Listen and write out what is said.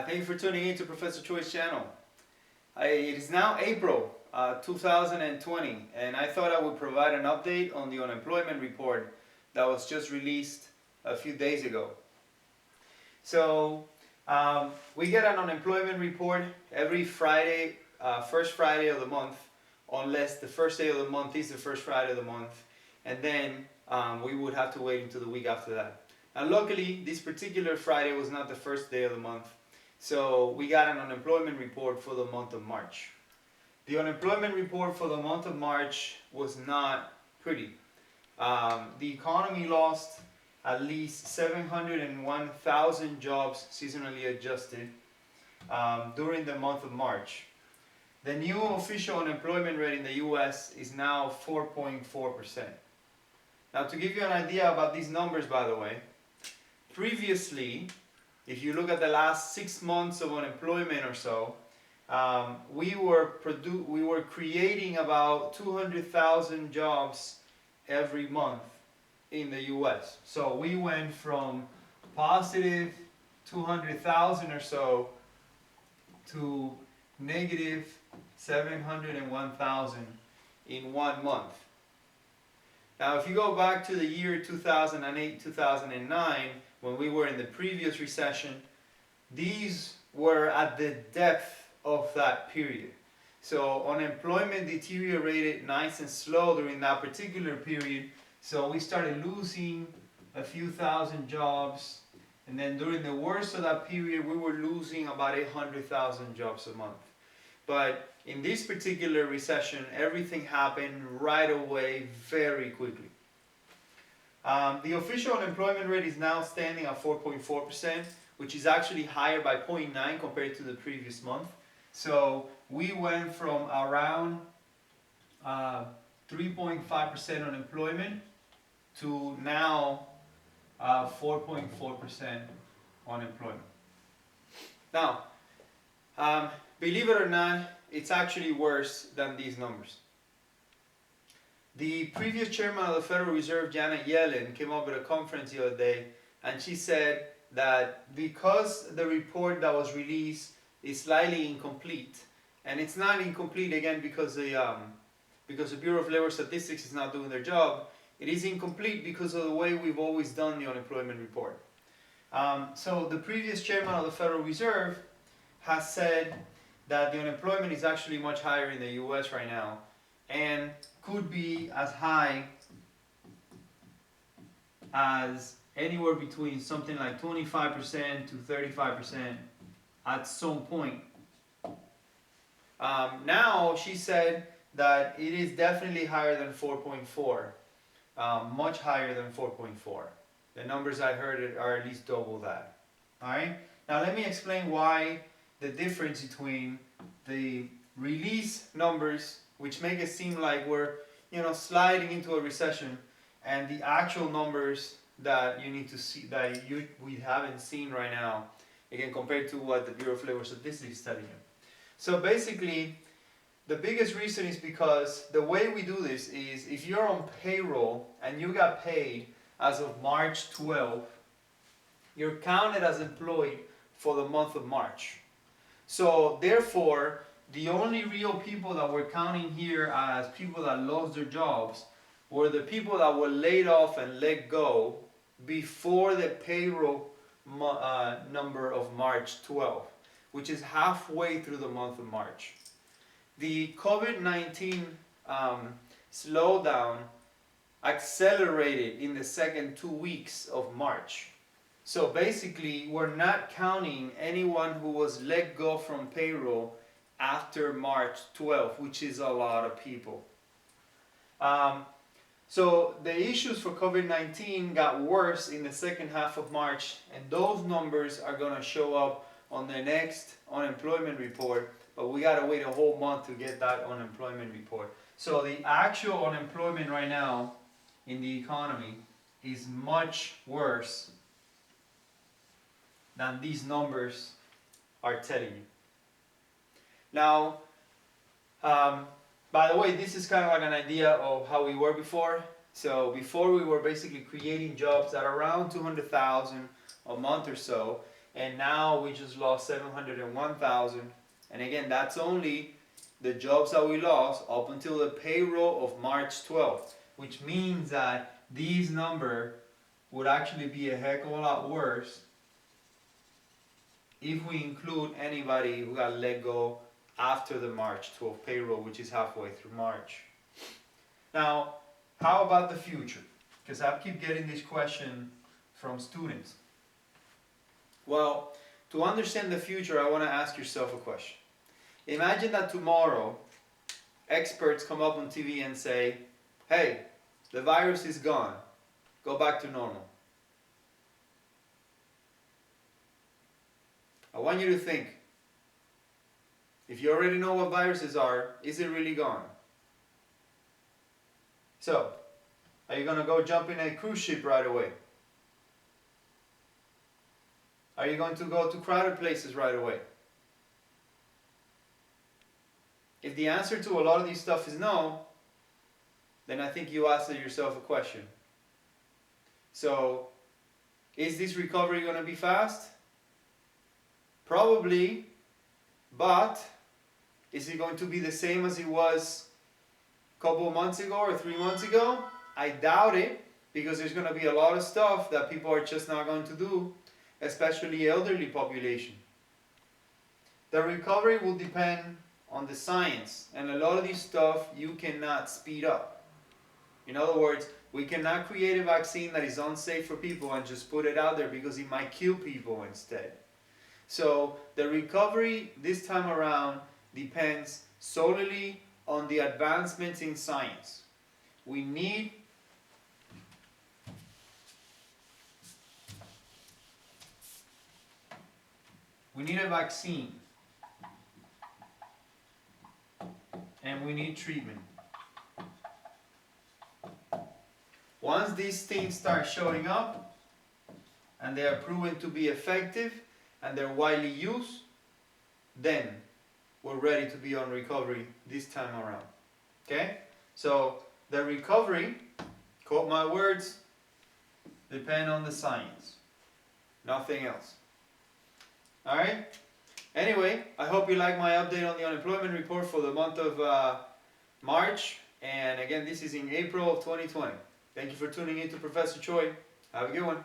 Thank you for tuning in to Professor Choi's channel. It is now April 2020, and I thought I would provide an update on the unemployment report that was just released a few days ago. So we get an unemployment report every Friday, first Friday of the month, unless the first day of the month is the first Friday of the month, and then we would have to wait until the week after that. Now luckily, this particular Friday was not the first day of the month, so we got an unemployment report for the month of March. The unemployment report for the month of March was not pretty. The economy lost at least 701,000 jobs seasonally adjusted during the month of March. The new official unemployment rate in the US is now 4.4%. Now to give you an idea about these numbers, by the way, previously, if you look at the last 6 months of unemployment or so, we were creating about 200,000 jobs every month in the US. So we went from positive 200,000 or so to negative 701,000 in 1 month. Now if you go back to the year 2008, 2009, when we were in the previous recession, these were at the depth of that period. So unemployment deteriorated nice and slow during that particular period. So we started losing a few thousand jobs, and then during the worst of that period, we were losing about 800,000 jobs a month. But in this particular recession, everything happened right away, very quickly. The official unemployment rate is now standing at 4.4%, which is actually higher by 0.9 compared to the previous month. So we went from around 3.5% unemployment to now 4.4% unemployment. Now, believe it or not, it's actually worse than these numbers. The previous chairman of the Federal Reserve, Janet Yellen, came up at a conference the other day, and she said that because the report that was released is slightly incomplete, and it's not incomplete again because the Bureau of Labor Statistics is not doing their job, it is incomplete because of the way we've always done the unemployment report. So the previous chairman of the Federal Reserve has said that the unemployment is actually much higher in the US right now, and could be as high as anywhere between something like 25% to 35% at some point. Now she said that it is definitely higher than 4.4, much higher than 4.4. The numbers I heard are at least double that. Alright? Now let me explain why the difference between the release numbers, which make it seem like we're sliding into a recession, and the actual numbers that you need to see, that we haven't seen right now, again compared to what the Bureau of Labor Statistics is telling you. So basically, the biggest reason is because the way we do this is if you're on payroll and you got paid as of March 12, you're counted as employed for the month of March. So therefore, the only real people that we're counting here as people that lost their jobs were the people that were laid off and let go before the payroll number of March 12, which is halfway through the month of March. The COVID-19 slowdown accelerated in the second 2 weeks of March. So basically, we're not counting anyone who was let go from payroll after March 12, which is a lot of people. So the issues for COVID-19 got worse in the second half of March, and those numbers are going to show up on the next unemployment report, but we got to wait a whole month to get that unemployment report. So the actual unemployment right now in the economy is much worse than these numbers are telling you. Now, by the way, this is kind of like an idea of how we were before. So before we were basically creating jobs at around 200,000 a month or so, and now we just lost 701,000. And again, that's only the jobs that we lost up until the payroll of March 12th, which means that these number would actually be a heck of a lot worse if we include anybody who got let go after the March 12th payroll, which is halfway through March. Now, how about the future? Because I keep getting this question from students. Well, to understand the future, I want to ask yourself a question. Imagine that tomorrow, experts come up on TV and say, hey, the virus is gone. Go back to normal. I want you to think. If you already know what viruses are, is it really gone? So, are you going to go jump in a cruise ship right away? Are you going to go to crowded places right away? If the answer to a lot of these stuff is no, then I think you ask yourself a question. So, is this recovery going to be fast? Probably, but is it going to be the same as it was a couple of months ago or 3 months ago? I doubt it, because there's going to be a lot of stuff that people are just not going to do, especially elderly population. The recovery will depend on the science, and a lot of this stuff you cannot speed up. In other words, we cannot create a vaccine that is unsafe for people and just put it out there because it might kill people instead. So the recovery this time around depends solely on the advancements in science. We need a vaccine, and we need treatment. Once these things start showing up and they are proven to be effective and they're widely used, then we're ready to be on recovery this time around. Okay? So the recovery, quote my words, depend on the science. Nothing else. Alright? Anyway, I hope you like my update on the unemployment report for the month of March. And again, this is in April of 2020. Thank you for tuning in to Professor Choi. Have a good one.